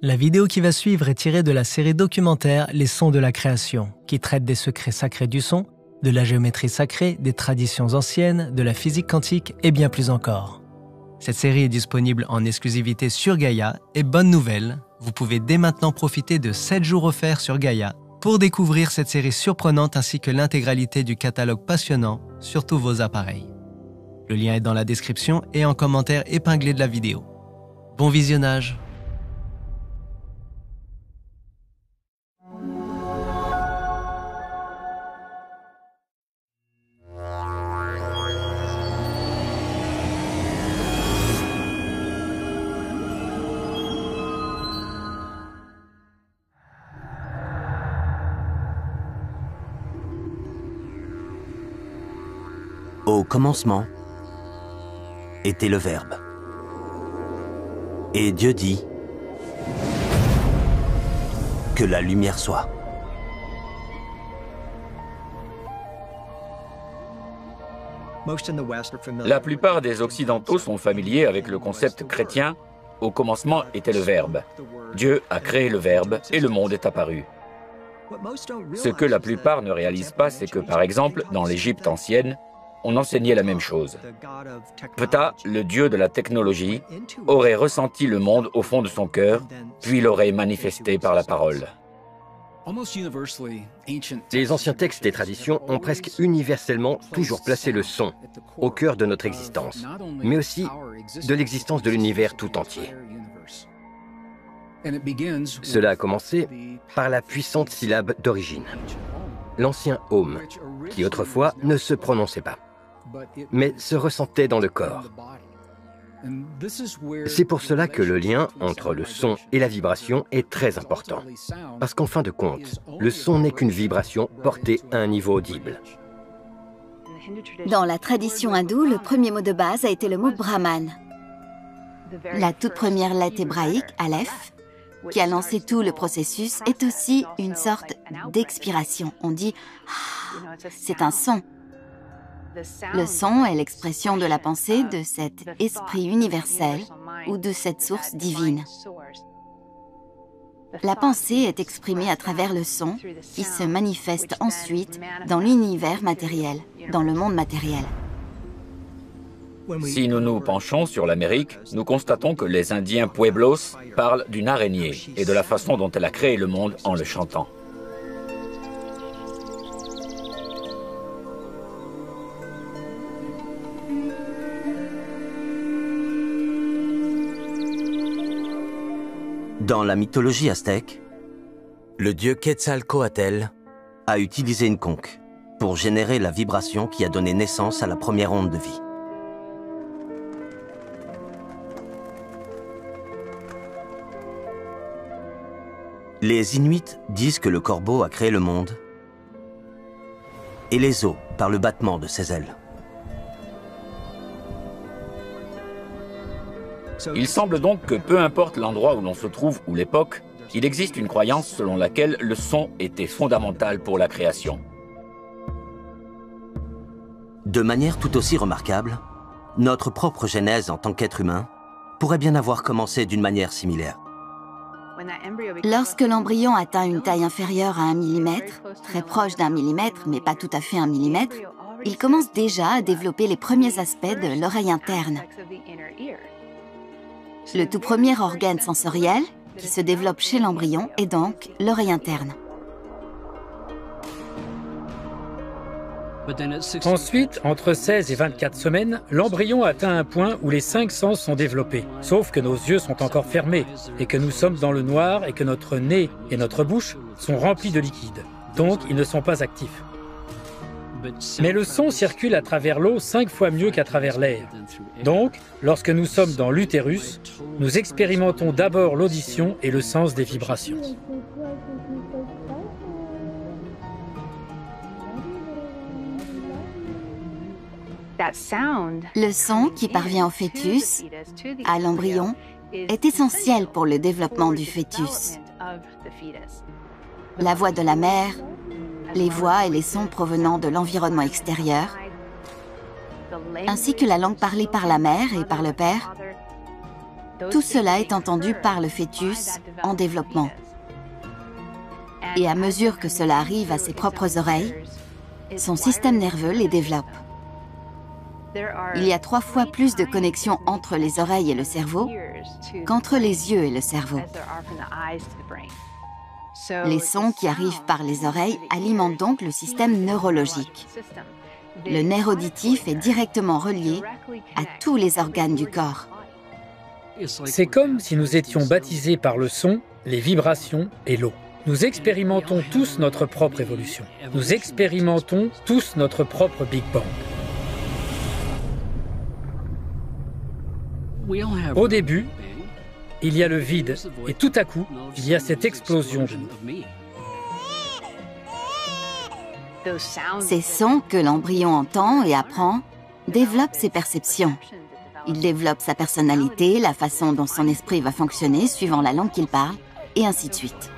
La vidéo qui va suivre est tirée de la série documentaire Les sons de la création, qui traite des secrets sacrés du son, de la géométrie sacrée, des traditions anciennes, de la physique quantique et bien plus encore. Cette série est disponible en exclusivité sur Gaïa et bonne nouvelle, vous pouvez dès maintenant profiter de 7 jours offerts sur Gaïa pour découvrir cette série surprenante ainsi que l'intégralité du catalogue passionnant sur tous vos appareils. Le lien est dans la description et en commentaire épinglé de la vidéo. Bon visionnage! Au commencement était le Verbe. Et Dieu dit que la lumière soit. La plupart des Occidentaux sont familiers avec le concept chrétien « Au commencement était le Verbe ». Dieu a créé le Verbe et le monde est apparu. Ce que la plupart ne réalisent pas, c'est que, par exemple, dans l'Égypte ancienne, on enseignait la même chose. Ptah, le dieu de la technologie, aurait ressenti le monde au fond de son cœur, puis l'aurait manifesté par la parole. Les anciens textes et traditions ont presque universellement toujours placé le son au cœur de notre existence, mais aussi de l'existence de l'univers tout entier. Cela a commencé par la puissante syllabe d'origine, l'ancien « Om », qui autrefois ne se prononçait pas, mais se ressentait dans le corps. C'est pour cela que le lien entre le son et la vibration est très important, parce qu'en fin de compte, le son n'est qu'une vibration portée à un niveau audible. Dans la tradition hindoue, le premier mot de base a été le mot Brahman. La toute première lettre hébraïque, Aleph, qui a lancé tout le processus, est aussi une sorte d'expiration. On dit « c'est un son ». Le son est l'expression de la pensée de cet esprit universel ou de cette source divine. La pensée est exprimée à travers le son qui se manifeste ensuite dans l'univers matériel, dans le monde matériel. Si nous nous penchons sur l'Amérique, nous constatons que les Indiens Pueblos parlent d'une araignée et de la façon dont elle a créé le monde en le chantant. Dans la mythologie aztèque, le dieu Quetzalcoatl a utilisé une conque pour générer la vibration qui a donné naissance à la première onde de vie. Les Inuits disent que le corbeau a créé le monde et les eaux par le battement de ses ailes. Il semble donc que peu importe l'endroit où l'on se trouve ou l'époque, il existe une croyance selon laquelle le son était fondamental pour la création. De manière tout aussi remarquable, notre propre genèse en tant qu'être humain pourrait bien avoir commencé d'une manière similaire. Lorsque l'embryon atteint une taille inférieure à 1 millimètre, très proche d'1 millimètre, mais pas tout à fait 1 millimètre, il commence déjà à développer les premiers aspects de l'oreille interne. Le tout premier organe sensoriel qui se développe chez l'embryon est donc l'oreille interne. Ensuite, entre 16 et 24 semaines, l'embryon atteint un point où les 5 sens sont développés. Sauf que nos yeux sont encore fermés et que nous sommes dans le noir et que notre nez et notre bouche sont remplis de liquide. Donc, ils ne sont pas actifs. Mais le son circule à travers l'eau 5 fois mieux qu'à travers l'air. Donc, lorsque nous sommes dans l'utérus, nous expérimentons d'abord l'audition et le sens des vibrations. Le son qui parvient au fœtus, à l'embryon, est essentiel pour le développement du fœtus. La voix de la mère, les voix et les sons provenant de l'environnement extérieur, ainsi que la langue parlée par la mère et par le père, tout cela est entendu par le fœtus en développement. Et à mesure que cela arrive à ses propres oreilles, son système nerveux les développe. Il y a 3 fois plus de connexions entre les oreilles et le cerveau qu'entre les yeux et le cerveau. Les sons qui arrivent par les oreilles alimentent donc le système neurologique. Le nerf auditif est directement relié à tous les organes du corps. C'est comme si nous étions baptisés par le son, les vibrations et l'eau. Nous expérimentons tous notre propre évolution. Nous expérimentons tous notre propre Big Bang. Au début, il y a le vide, et tout à coup, il y a cette explosion de nous. Ces sons que l'embryon entend et apprend développent ses perceptions. Il développe sa personnalité, la façon dont son esprit va fonctionner suivant la langue qu'il parle, et ainsi de suite.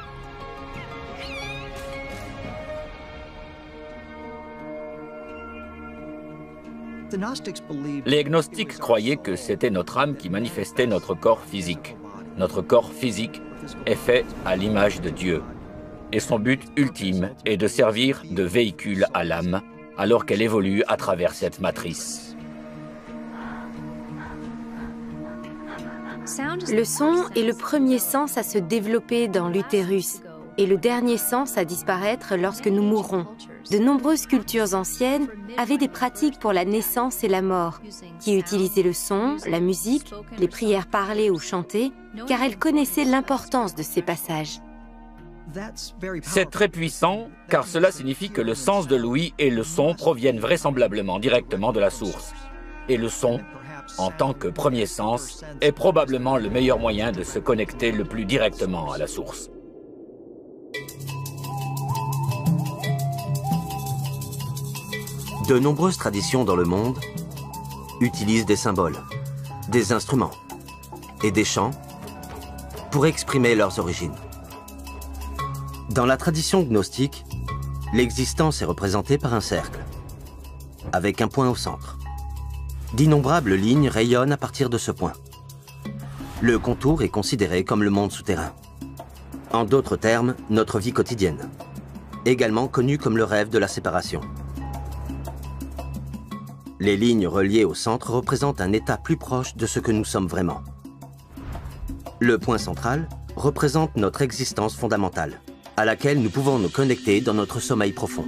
Les gnostiques croyaient que c'était notre âme qui manifestait notre corps physique. Notre corps physique est fait à l'image de Dieu. Et son but ultime est de servir de véhicule à l'âme, alors qu'elle évolue à travers cette matrice. Le son est le premier sens à se développer dans l'utérus et le dernier sens à disparaître lorsque nous mourrons. De nombreuses cultures anciennes avaient des pratiques pour la naissance et la mort, qui utilisaient le son, la musique, les prières parlées ou chantées, car elles connaissaient l'importance de ces passages. C'est très puissant, car cela signifie que le sens de l'ouïe et le son proviennent vraisemblablement directement de la source. Et le son, en tant que premier sens, est probablement le meilleur moyen de se connecter le plus directement à la source. De nombreuses traditions dans le monde utilisent des symboles, des instruments et des chants pour exprimer leurs origines. Dans la tradition gnostique, l'existence est représentée par un cercle, avec un point au centre. D'innombrables lignes rayonnent à partir de ce point. Le contour est considéré comme le monde souterrain. En d'autres termes, notre vie quotidienne, également connue comme le rêve de la séparation. Les lignes reliées au centre représentent un état plus proche de ce que nous sommes vraiment. Le point central représente notre existence fondamentale, à laquelle nous pouvons nous connecter dans notre sommeil profond.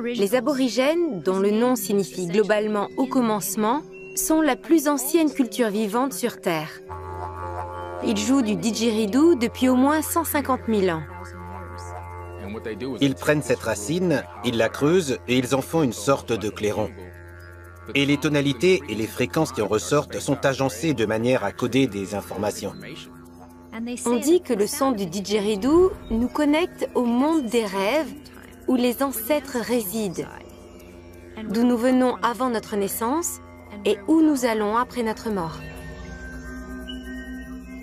Les aborigènes, dont le nom signifie globalement « au commencement », sont la plus ancienne culture vivante sur Terre. Ils jouent du didgeridoo depuis au moins 150 000 ans. Ils prennent cette racine, ils la creusent et ils en font une sorte de clairon. Et les tonalités et les fréquences qui en ressortent sont agencées de manière à coder des informations. On dit que le son du didgeridoo nous connecte au monde des rêves où les ancêtres résident, d'où nous venons avant notre naissance et où nous allons après notre mort.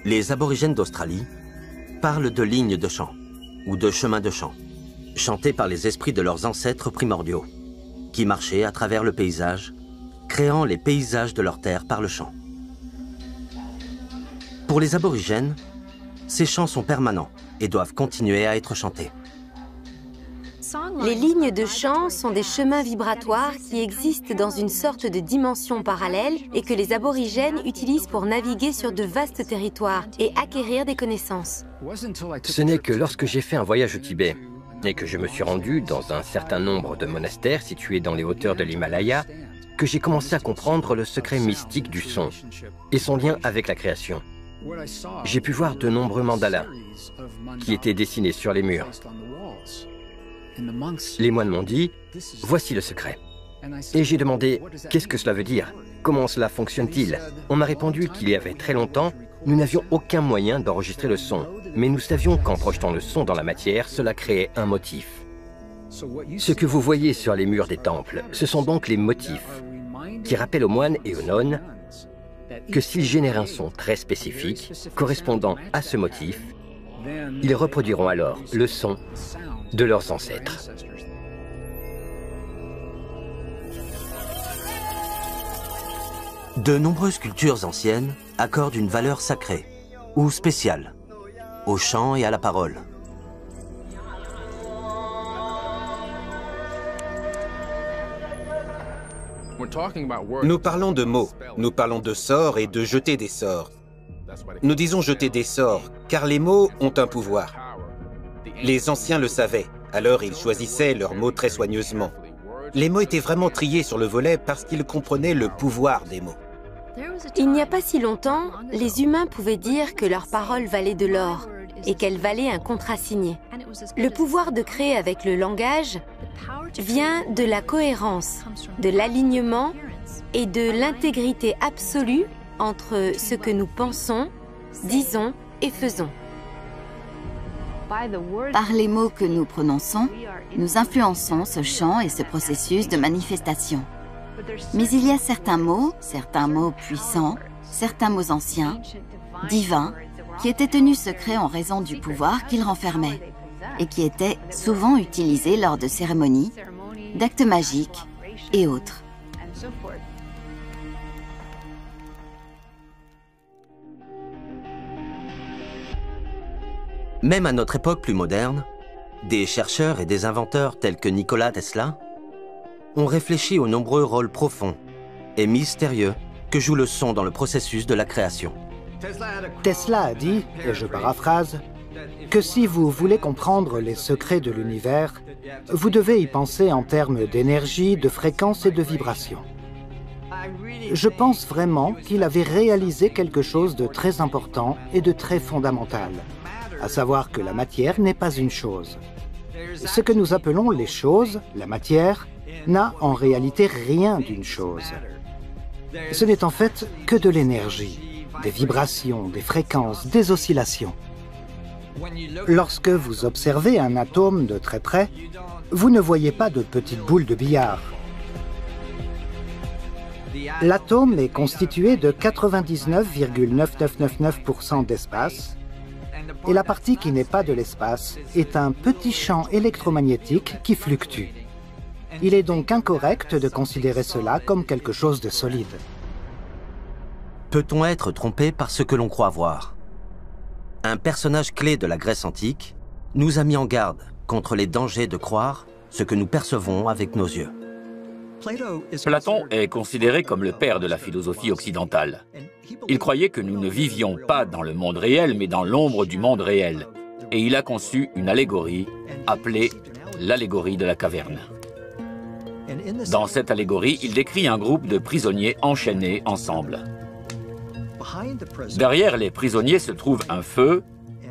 Les aborigènes d'Australie parlent de lignes de chant ou de chemins de chant, chantés par les esprits de leurs ancêtres primordiaux, qui marchaient à travers le paysage, créant les paysages de leur terre par le chant. Pour les aborigènes, ces chants sont permanents et doivent continuer à être chantés. Les lignes de chant sont des chemins vibratoires qui existent dans une sorte de dimension parallèle et que les aborigènes utilisent pour naviguer sur de vastes territoires et acquérir des connaissances. Ce n'est que lorsque j'ai fait un voyage au Tibet et que je me suis rendu dans un certain nombre de monastères situés dans les hauteurs de l'Himalaya que j'ai commencé à comprendre le secret mystique du son et son lien avec la création. J'ai pu voir de nombreux mandalas qui étaient dessinés sur les murs. Les moines m'ont dit, voici le secret. Et j'ai demandé, qu'est-ce que cela veut dire? Comment cela fonctionne-t-il? On m'a répondu qu'il y avait très longtemps, nous n'avions aucun moyen d'enregistrer le son. Mais nous savions qu'en projetant le son dans la matière, cela créait un motif. Ce que vous voyez sur les murs des temples, ce sont donc les motifs qui rappellent aux moines et aux nonnes que s'ils génèrent un son très spécifique, correspondant à ce motif, ils reproduiront alors le son de leurs ancêtres. De nombreuses cultures anciennes accordent une valeur sacrée ou spéciale au chant et à la parole. Nous parlons de mots, nous parlons de sorts et de jeter des sorts. Nous disons jeter des sorts, car les mots ont un pouvoir. Les anciens le savaient, alors ils choisissaient leurs mots très soigneusement. Les mots étaient vraiment triés sur le volet parce qu'ils comprenaient le pouvoir des mots. Il n'y a pas si longtemps, les humains pouvaient dire que leurs paroles valaient de l'or et qu'elles valaient un contrat signé. Le pouvoir de créer avec le langage vient de la cohérence, de l'alignement et de l'intégrité absolue entre ce que nous pensons, disons et faisons. Par les mots que nous prononçons, nous influençons ce champ et ce processus de manifestation. Mais il y a certains mots puissants, certains mots anciens, divins, qui étaient tenus secrets en raison du pouvoir qu'ils renfermaient et qui étaient souvent utilisés lors de cérémonies, d'actes magiques et autres. Même à notre époque plus moderne, des chercheurs et des inventeurs tels que Nikola Tesla ont réfléchi aux nombreux rôles profonds et mystérieux que joue le son dans le processus de la création. Tesla a dit, et je paraphrase, que si vous voulez comprendre les secrets de l'univers, vous devez y penser en termes d'énergie, de fréquence et de vibration. Je pense vraiment qu'il avait réalisé quelque chose de très important et de très fondamental, à savoir que la matière n'est pas une chose. Ce que nous appelons les choses, la matière, n'a en réalité rien d'une chose. Ce n'est en fait que de l'énergie, des vibrations, des fréquences, des oscillations. Lorsque vous observez un atome de très près, vous ne voyez pas de petites boules de billard. L'atome est constitué de 99,9999% d'espace, et la partie qui n'est pas de l'espace est un petit champ électromagnétique qui fluctue. Il est donc incorrect de considérer cela comme quelque chose de solide. Peut-on être trompé par ce que l'on croit voir? Un personnage clé de la Grèce antique nous a mis en garde contre les dangers de croire ce que nous percevons avec nos yeux. Platon est considéré comme le père de la philosophie occidentale. Il croyait que nous ne vivions pas dans le monde réel, mais dans l'ombre du monde réel. Et il a conçu une allégorie appelée l'allégorie de la caverne. Dans cette allégorie, il décrit un groupe de prisonniers enchaînés ensemble. Derrière les prisonniers se trouve un feu,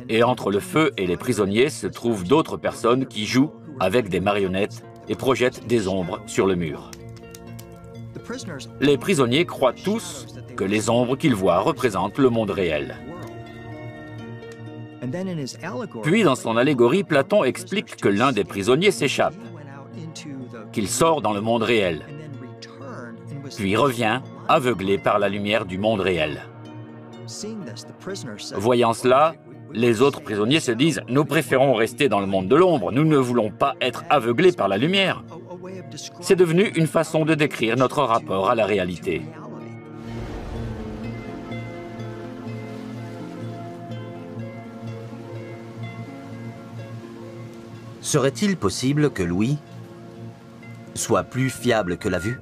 et entre le feu et les prisonniers se trouvent d'autres personnes qui jouent avec des marionnettes et projettent des ombres sur le mur. Les prisonniers croient tous que les ombres qu'ils voient représentent le monde réel. Puis, dans son allégorie, Platon explique que l'un des prisonniers s'échappe, qu'il sort dans le monde réel, puis revient aveuglé par la lumière du monde réel. Voyant cela, les autres prisonniers se disent « Nous préférons rester dans le monde de l'ombre, nous ne voulons pas être aveuglés par la lumière ». C'est devenu une façon de décrire notre rapport à la réalité. Serait-il possible que l'ouïe soit plus fiable que la vue?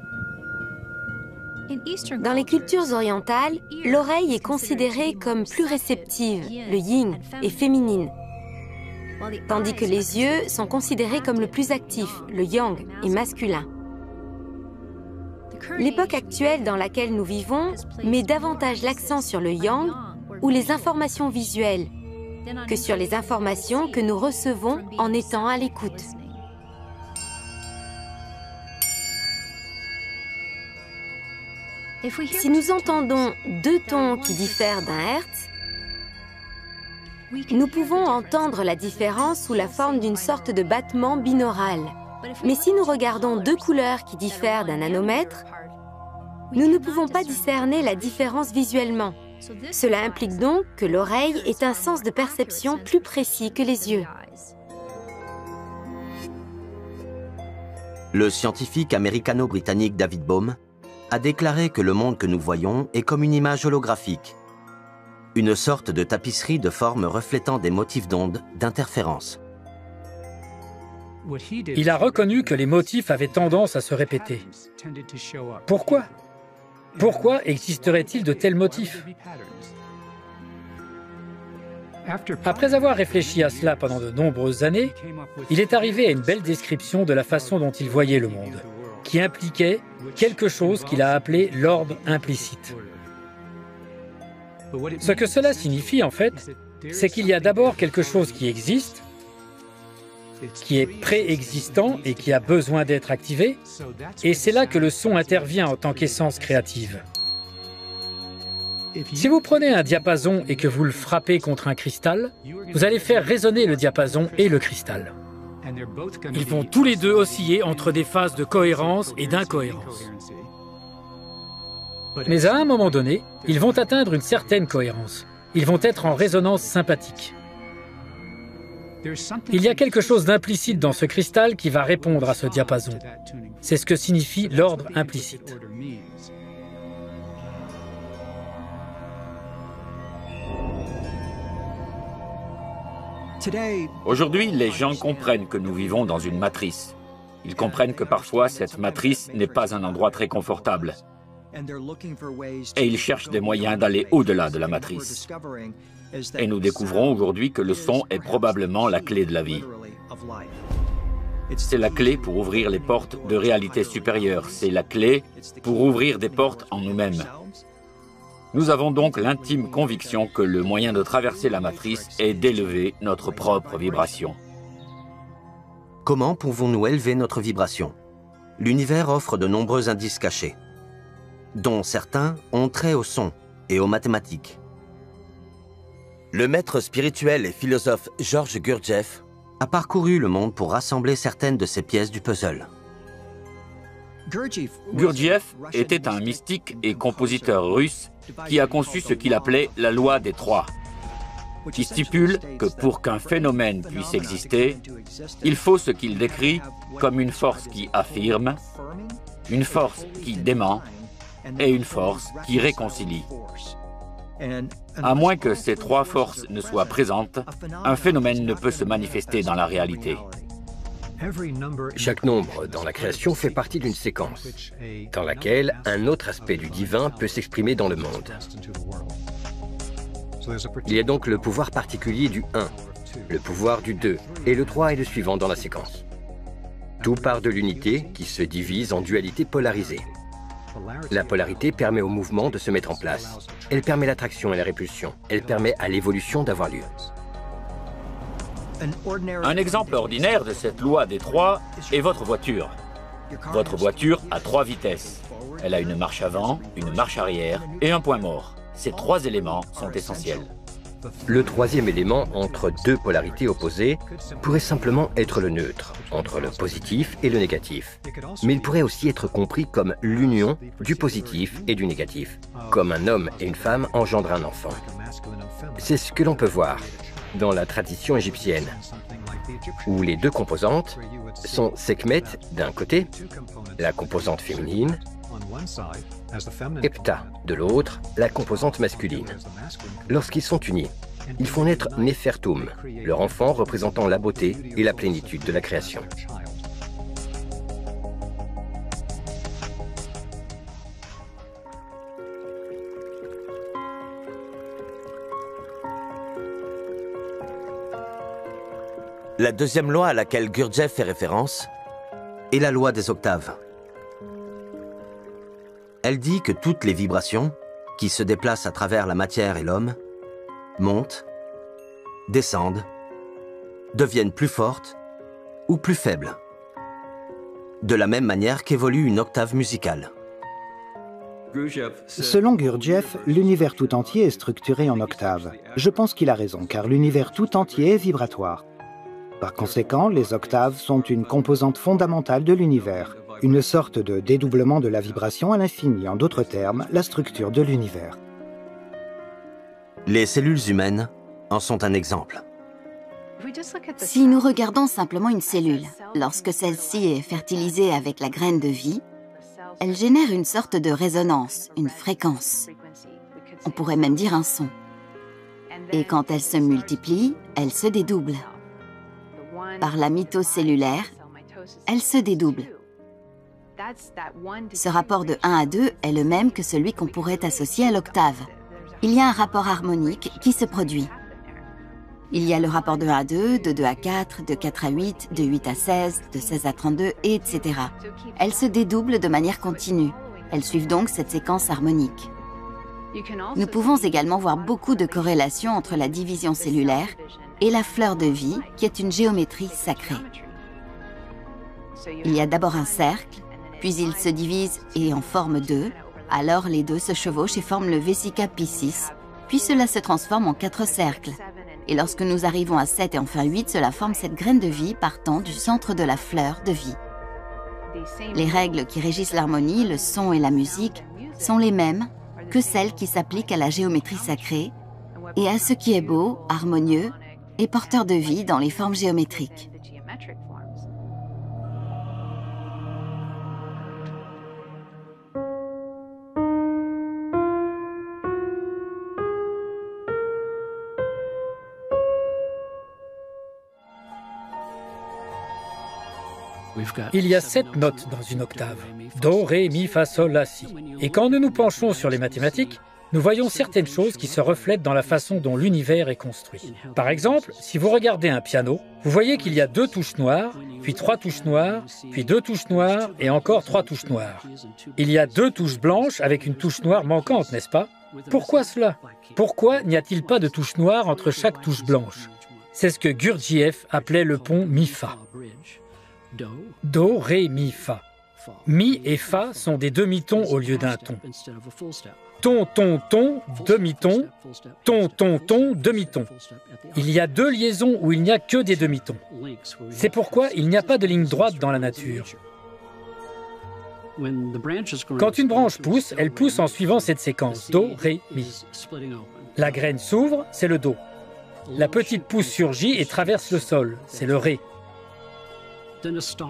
Dans les cultures orientales, l'oreille est considérée comme plus réceptive, le yin, et féminine, tandis que les yeux sont considérés comme le plus actif, le yang, et masculin. L'époque actuelle dans laquelle nous vivons met davantage l'accent sur le yang ou les informations visuelles que sur les informations que nous recevons en étant à l'écoute. Si nous entendons deux tons qui diffèrent d'un hertz, nous pouvons entendre la différence sous la forme d'une sorte de battement binaural. Mais si nous regardons deux couleurs qui diffèrent d'un nanomètre, Nous ne pouvons pas discerner la différence visuellement. Cela implique donc que l'oreille est un sens de perception plus précis que les yeux. Le scientifique américano-britannique David Bohm a déclaré que le monde que nous voyons est comme une image holographique, une sorte de tapisserie de formes reflétant des motifs d'ondes, d'interférences. Il a reconnu que les motifs avaient tendance à se répéter. Pourquoi? Pourquoi existerait-il de tels motifs? Après avoir réfléchi à cela pendant de nombreuses années, il est arrivé à une belle description de la façon dont il voyait le monde, qui impliquait quelque chose qu'il a appelé l'ordre implicite. Ce que cela signifie, en fait, c'est qu'il y a d'abord quelque chose qui existe, qui est préexistant et qui a besoin d'être activé, et c'est là que le son intervient en tant qu'essence créative. Si vous prenez un diapason et que vous le frappez contre un cristal, vous allez faire résonner le diapason et le cristal. Ils vont tous les deux osciller entre des phases de cohérence et d'incohérence. Mais à un moment donné, ils vont atteindre une certaine cohérence. Ils vont être en résonance sympathique. Il y a quelque chose d'implicite dans ce cristal qui va répondre à ce diapason. C'est ce que signifie l'ordre implicite. Aujourd'hui, les gens comprennent que nous vivons dans une matrice. Ils comprennent que parfois, cette matrice n'est pas un endroit très confortable. Et ils cherchent des moyens d'aller au-delà de la matrice. Et nous découvrons aujourd'hui que le son est probablement la clé de la vie. C'est la clé pour ouvrir les portes de réalité supérieure. C'est la clé pour ouvrir des portes en nous-mêmes. Nous avons donc l'intime conviction que le moyen de traverser la matrice est d'élever notre propre vibration. Comment pouvons-nous élever notre vibration? L'univers offre de nombreux indices cachés, dont certains ont trait au son et aux mathématiques. Le maître spirituel et philosophe Georges Gurdjieff a parcouru le monde pour rassembler certaines de ces pièces du puzzle. Gurdjieff était un mystique et compositeur russe qui a conçu ce qu'il appelait la loi des trois, qui stipule que pour qu'un phénomène puisse exister, il faut ce qu'il décrit comme une force qui affirme, une force qui dément et une force qui réconcilie. À moins que ces trois forces ne soient présentes, un phénomène ne peut se manifester dans la réalité. Chaque nombre dans la création fait partie d'une séquence, dans laquelle un autre aspect du divin peut s'exprimer dans le monde. Il y a donc le pouvoir particulier du 1, le pouvoir du 2, et le 3 est le suivant dans la séquence. Tout part de l'unité qui se divise en dualité polarisée. La polarité permet au mouvement de se mettre en place. Elle permet l'attraction et la répulsion. Elle permet à l'évolution d'avoir lieu. Un exemple ordinaire de cette loi des trois est votre voiture. Votre voiture a 3 vitesses. Elle a une marche avant, une marche arrière et un point mort. Ces 3 éléments sont essentiels. Le troisième élément entre deux polarités opposées pourrait simplement être le neutre, entre le positif et le négatif. Mais il pourrait aussi être compris comme l'union du positif et du négatif, comme un homme et une femme engendrent un enfant. C'est ce que l'on peut voir dans la tradition égyptienne, où les deux composantes sont Sekhmet d'un côté, la composante féminine, et Ptah de l'autre, la composante masculine. Lorsqu'ils sont unis, ils font naître Nefertum, leur enfant représentant la beauté et la plénitude de la création. La deuxième loi à laquelle Gurdjieff fait référence est la loi des octaves. Elle dit que toutes les vibrations, qui se déplacent à travers la matière et l'homme, montent, descendent, deviennent plus fortes ou plus faibles, de la même manière qu'évolue une octave musicale. Selon Gurdjieff, l'univers tout entier est structuré en octaves. Je pense qu'il a raison, car l'univers tout entier est vibratoire. Par conséquent, les octaves sont une composante fondamentale de l'univers, une sorte de dédoublement de la vibration à l'infini, en d'autres termes, la structure de l'univers. Les cellules humaines en sont un exemple. Si nous regardons simplement une cellule, lorsque celle-ci est fertilisée avec la graine de vie, elle génère une sorte de résonance, une fréquence. On pourrait même dire un son. Et quand elle se multiplie, elle se dédouble. Par la mitose cellulaire, elle se dédouble. Ce rapport de 1 à 2 est le même que celui qu'on pourrait associer à l'octave. Il y a un rapport harmonique qui se produit. Il y a le rapport de 1 à 2, de 2 à 4, de 4 à 8, de 8 à 16, de 16 à 32, etc. Elles se dédoublent de manière continue. Elles suivent donc cette séquence harmonique. Nous pouvons également voir beaucoup de corrélations entre la division cellulaire et la fleur de vie, qui est une géométrie sacrée. Il y a d'abord un cercle, puis il se divise et en forme 2, alors les deux se chevauchent et forment le Vesica Piscis, puis cela se transforme en 4 cercles. Et lorsque nous arrivons à 7 et enfin 8, cela forme cette graine de vie partant du centre de la fleur de vie. Les règles qui régissent l'harmonie, le son et la musique sont les mêmes que celles qui s'appliquent à la géométrie sacrée et à ce qui est beau, harmonieux et porteur de vie dans les formes géométriques. Il y a 7 notes dans une octave. Do, Ré, Mi, Fa, Sol, La, Si. Et quand nous nous penchons sur les mathématiques, nous voyons certaines choses qui se reflètent dans la façon dont l'univers est construit. Par exemple, si vous regardez un piano, vous voyez qu'il y a 2 touches noires, puis 3 touches noires, puis 2 touches noires et encore 3 touches noires. Il y a 2 touches blanches avec une touche noire manquante, n'est-ce pas? Pourquoi cela? Pourquoi n'y a-t-il pas de touche noire entre chaque touche blanche? C'est ce que Gurdjieff appelait le pont Mi-Fa. Do, Ré, Mi, Fa. Mi et Fa sont des demi-tons au lieu d'un ton. Ton, ton, ton, demi-ton. Ton, ton, ton, demi-ton. Il y a 2 liaisons où il n'y a que des demi-tons. C'est pourquoi il n'y a pas de ligne droite dans la nature. Quand une branche pousse, elle pousse en suivant cette séquence. Do, Ré, Mi. La graine s'ouvre, c'est le Do. La petite pousse surgit et traverse le sol, c'est le Ré.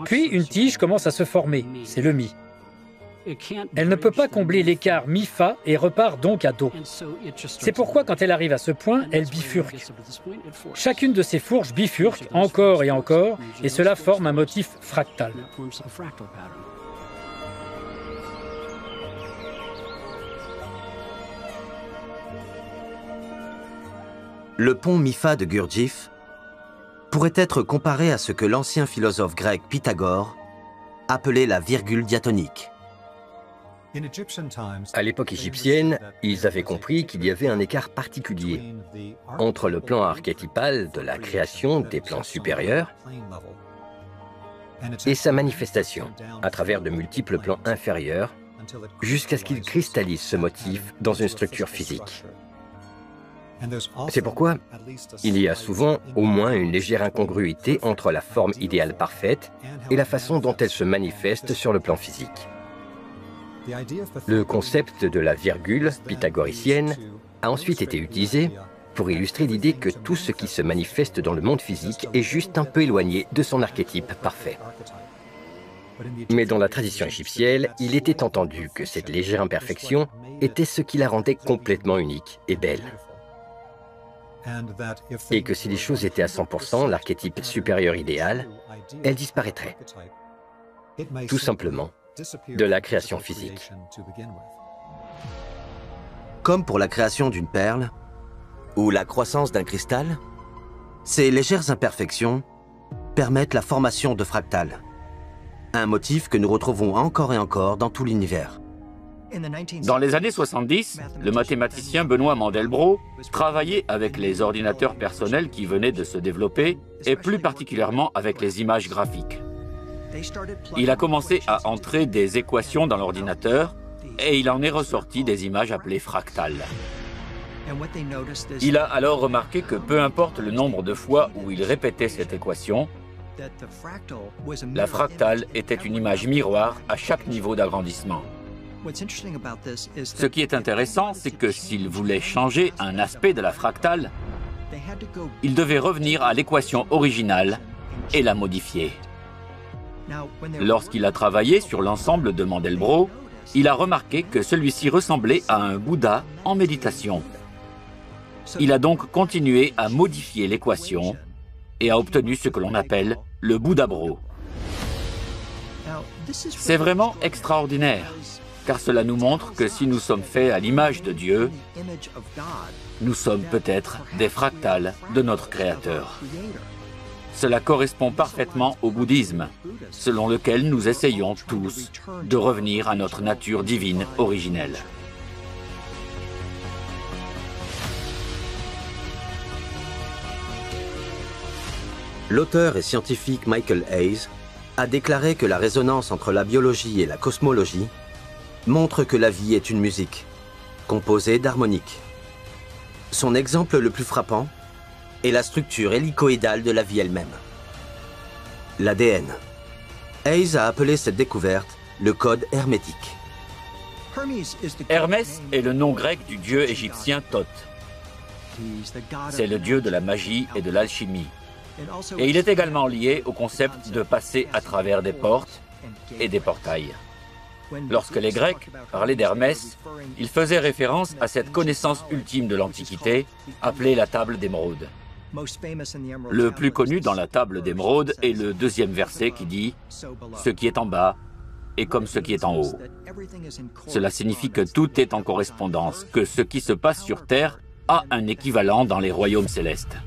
Puis une tige commence à se former, c'est le Mi. Elle ne peut pas combler l'écart Mi-Fa et repart donc à Do. C'est pourquoi quand elle arrive à ce point, elle bifurque. Chacune de ces fourches bifurque encore et encore, et cela forme un motif fractal. Le pont Mi-Fa de Gurdjieff pourrait être comparé à ce que l'ancien philosophe grec Pythagore appelait la virgule diatonique. À l'époque égyptienne, ils avaient compris qu'il y avait un écart particulier entre le plan archétypal de la création des plans supérieurs et sa manifestation à travers de multiples plans inférieurs jusqu'à ce qu'il cristallise ce motif dans une structure physique. C'est pourquoi il y a souvent au moins une légère incongruité entre la forme idéale parfaite et la façon dont elle se manifeste sur le plan physique. Le concept de la virgule pythagoricienne a ensuite été utilisé pour illustrer l'idée que tout ce qui se manifeste dans le monde physique est juste un peu éloigné de son archétype parfait. Mais dans la tradition égyptienne, il était entendu que cette légère imperfection était ce qui la rendait complètement unique et belle. Et que si les choses étaient à 100% l'archétype supérieur idéal, elles disparaîtraient. Tout simplement de la création physique. Comme pour la création d'une perle ou la croissance d'un cristal, ces légères imperfections permettent la formation de fractales, un motif que nous retrouvons encore et encore dans tout l'univers. Dans les années 70, le mathématicien Benoît Mandelbrot travaillait avec les ordinateurs personnels qui venaient de se développer et plus particulièrement avec les images graphiques. Il a commencé à entrer des équations dans l'ordinateur et il en est ressorti des images appelées fractales. Il a alors remarqué que peu importe le nombre de fois où il répétait cette équation, La fractale était une image miroir à chaque niveau d'agrandissement. Ce qui est intéressant, c'est que s'il voulait changer un aspect de la fractale, il devait revenir à l'équation originale et la modifier. Lorsqu'il a travaillé sur l'ensemble de Mandelbrot, il a remarqué que celui-ci ressemblait à un Bouddha en méditation. Il a donc continué à modifier l'équation et a obtenu ce que l'on appelle le Bouddha-bro. C'est vraiment extraordinaire, car cela nous montre que si nous sommes faits à l'image de Dieu, nous sommes peut-être des fractales de notre Créateur. Cela correspond parfaitement au bouddhisme, selon lequel nous essayons tous de revenir à notre nature divine originelle. L'auteur et scientifique Michael Hayes a déclaré que la résonance entre la biologie et la cosmologie montre que la vie est une musique, composée d'harmoniques. Son exemple le plus frappant est la structure hélicoïdale de la vie elle-même. L'ADN. Hayes a appelé cette découverte le code hermétique. Hermès est le nom grec du dieu égyptien Thoth. C'est le dieu de la magie et de l'alchimie. Et il est également lié au concept de passer à travers des portes et des portails. Lorsque les Grecs parlaient d'Hermès, ils faisaient référence à cette connaissance ultime de l'Antiquité, appelée la table d'émeraude. Le plus connu dans la table d'émeraude est le deuxième verset qui dit « Ce qui est en bas est comme ce qui est en haut ». Cela signifie que tout est en correspondance, que ce qui se passe sur Terre a un équivalent dans les royaumes célestes.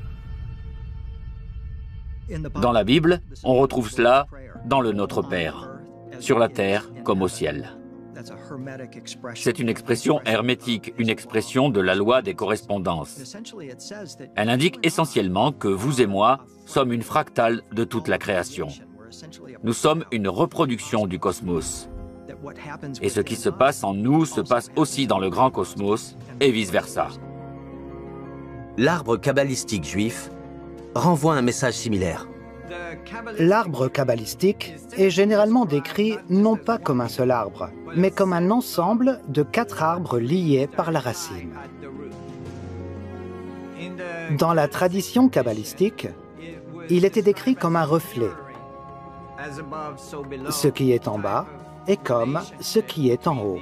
Dans la Bible, on retrouve cela dans le Notre Père, sur la terre comme au ciel. C'est une expression hermétique, une expression de la loi des correspondances. Elle indique essentiellement que vous et moi sommes une fractale de toute la création. Nous sommes une reproduction du cosmos. Et ce qui se passe en nous se passe aussi dans le grand cosmos, et vice-versa. L'arbre kabbalistique juif renvoie un message similaire. L'arbre kabbalistique est généralement décrit non pas comme un seul arbre, mais comme un ensemble de 4 arbres liés par la racine. Dans la tradition kabbalistique, il était décrit comme un reflet. Ce qui est en bas est comme ce qui est en haut,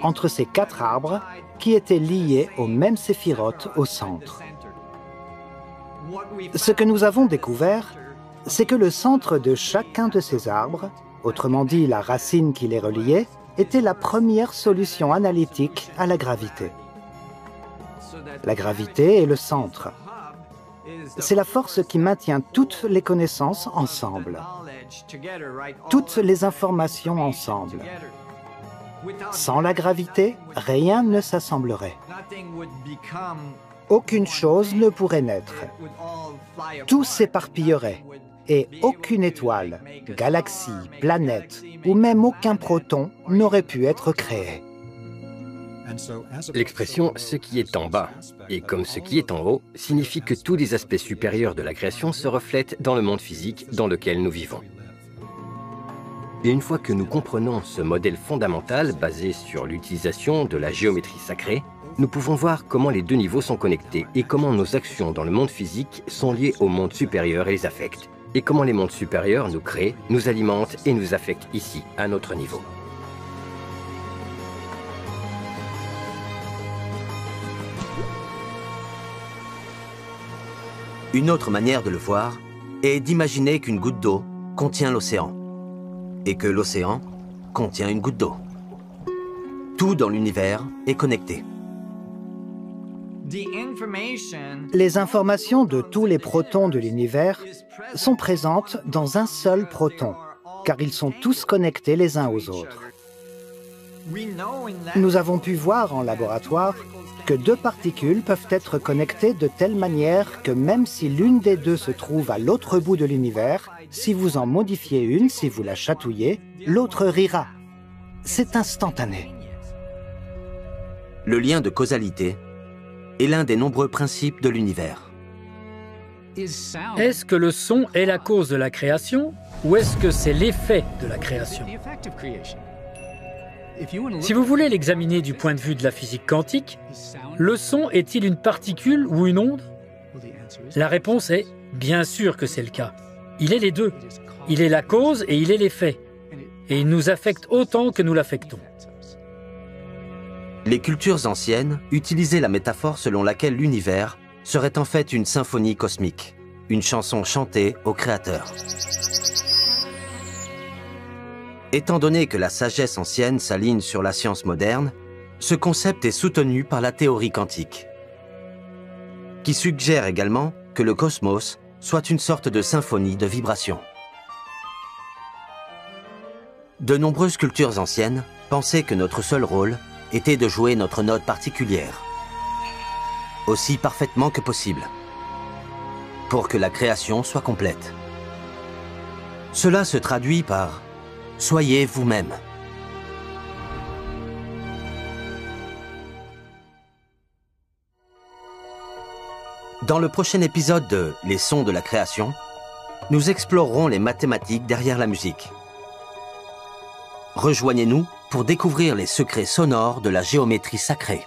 entre ces 4 arbres qui étaient liés au même séphirote au centre. Ce que nous avons découvert, c'est que le centre de chacun de ces arbres, autrement dit la racine qui les reliait, était la première solution analytique à la gravité. La gravité est le centre. C'est la force qui maintient toutes les connaissances ensemble, toutes les informations ensemble. Sans la gravité, rien ne s'assemblerait. Aucune chose ne pourrait naître. Tout s'éparpillerait et aucune étoile, galaxie, planète ou même aucun proton n'aurait pu être créé. L'expression « ce qui est en bas » et comme ce qui est en haut signifie que tous les aspects supérieurs de la création se reflètent dans le monde physique dans lequel nous vivons. Et une fois que nous comprenons ce modèle fondamental basé sur l'utilisation de la géométrie sacrée, nous pouvons voir comment les deux niveaux sont connectés et comment nos actions dans le monde physique sont liées au monde supérieur et les affectent. Et comment les mondes supérieurs nous créent, nous alimentent et nous affectent ici, à notre niveau. Une autre manière de le voir est d'imaginer qu'une goutte d'eau contient l'océan et que l'océan contient une goutte d'eau. Tout dans l'univers est connecté. Les informations de tous les protons de l'univers sont présentes dans un seul proton, car ils sont tous connectés les uns aux autres. Nous avons pu voir en laboratoire que 2 particules peuvent être connectées de telle manière que même si l'une des deux se trouve à l'autre bout de l'univers, si vous en modifiez une, si vous la chatouillez, l'autre rira. C'est instantané. Le lien de causalité est l'un des nombreux principes de l'univers. Est-ce que le son est la cause de la création ou est-ce que c'est l'effet de la création? Si vous voulez l'examiner du point de vue de la physique quantique, le son est-il une particule ou une onde? La réponse est bien sûr que c'est le cas. Il est les deux. Il est la cause et il est l'effet. Et il nous affecte autant que nous l'affectons. Les cultures anciennes utilisaient la métaphore selon laquelle l'univers serait en fait une symphonie cosmique, une chanson chantée au Créateur. Étant donné que la sagesse ancienne s'aligne sur la science moderne, ce concept est soutenu par la théorie quantique, qui suggère également que le cosmos soit une sorte de symphonie de vibrations. De nombreuses cultures anciennes pensaient que notre seul rôle était de jouer notre note particulière, aussi parfaitement que possible, pour que la création soit complète. Cela se traduit par « Soyez vous-même ». Dans le prochain épisode de « Les sons de la création », nous explorerons les mathématiques derrière la musique. Rejoignez-nous pour découvrir les secrets sonores de la géométrie sacrée.